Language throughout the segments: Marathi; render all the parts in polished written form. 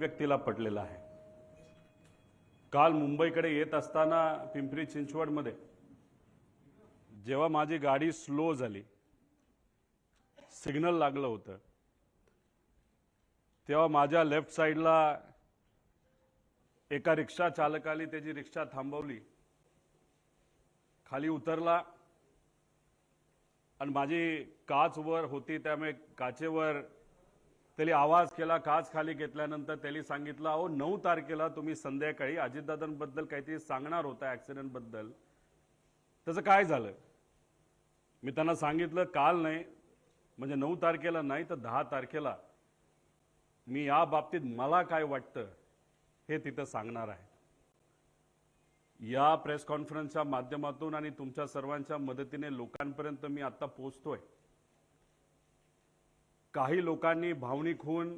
व्यक्तीला पडलेला आहे। काल मुंबईकडे येत असताना पिंपरी चिंचवडमध्ये जेव्हा माझी गाडी स्लो झाली, सिग्नल लागलं होतं, तेव्हा माझ्या लेफ्ट साइडला एका रिक्षा चालकाने त्याची रिक्षा थांबवली, खाली उतरला आणि माझी काच वर होती त्यामुळे काचेवर त्याने आवाज केला। काच खाली घेतल्यानंतर त्याने सांगितलं, अहो 9 तारखेला तुम्ही संध्याकाळी अजितदादांबद्दल काहीतरी सांगणार होता ॲक्सिडेंट बद्दल, त्याचं काय झालं? मी त्यांना सांगितलं काल नाही, म्हणजे 9 तारखेला नाही तर 10 तारखेला मी या बाबतीत मला काय वाटतं हे तिथं सांगणार आहे। या प्रेस कॉन्फरन्सच्या माध्यमातून आणि तुमच्या सर्वांच्या मदतीने लोकांपर्यंत मी आता पोहोचतोय। काही लोकांनी भावनिक होऊन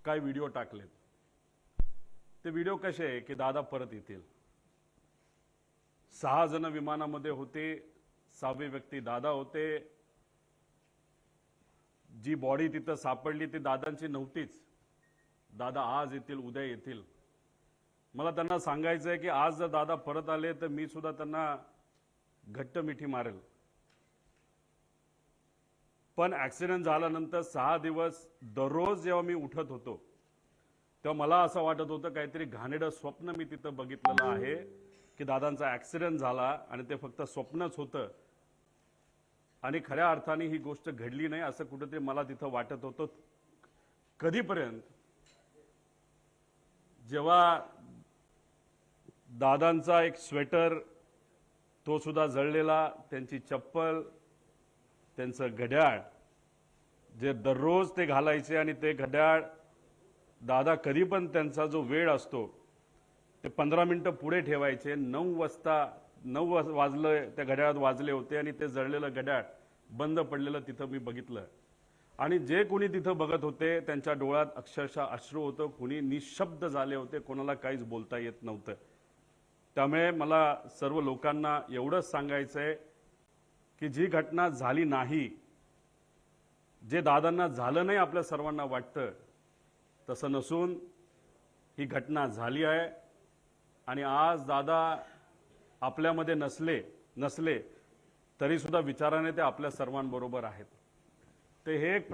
काय व्हिडिओ टाकलेत, ते व्हिडिओ कसे आहे की दादा परत येतील। 6 जण विमानामध्ये होते, 6वे व्यक्ती दादा होते। जी बॉडी तिथं सापडली ती दादांची नव्हतीच। दादा आज येतील, उद्या येतील। मला त्यांना सांगायचं आहे की आज जर दादा परत आले तर मी सुद्धा त्यांना घट्ट मिठी मारेल। पण ॲक्सिडेंट झाल्यानंतर 6 दिवस दररोज जेव्हा मी उठत होतो तेव्हा मला असं वाटत होतं काहीतरी घाणेरडं स्वप्न मी तिथं बघितलेलं आहे की दादांचा ॲक्सिडेंट झाला आणि ते फक्त स्वप्नच होतं आणि खऱ्या अर्थाने ही गोष्ट घडली नाही असं कुठेतरी मला तिथं वाटत होतं। कधीपर्यंत? जेव्हा दादांचा एक स्वेटर तो सुद्धा जळलेला, त्यांची चप्पल, त्यांचं घड्याळ जे दररोज ते घालायचे आणि ते घड्याळ दादा कधी पण त्यांचा जो वेळ असतो ते 15 मिनिटं पुढे ठेवायचे। 9 वाजलं त्या घड्याळात वाजले होते आणि ते जळलेलं घड्याळ बंद पडलेलं तिथं मी बघितलं आणि जे कोणी तिथं बघत होते त्यांच्या डोळ्यात अक्षरशः अश्रू होतं, कोणी निशब्द झाले होते, कोणाला काहीच बोलता येत नव्हतं। त्यामुळे मला सर्व लोकांना एवढंच सांगायचं आहे की जी घटना झाली नाही, जे दादांना झालं नाही आपल्या सर्वांना वाटतं तसं नसून ही घटना झाली आहे आणि आज दादा आपल्यामध्ये नसले तरी सुद्धा विचाराने ते आपल्या सर्वांबरोबर आहेत। ते हे एक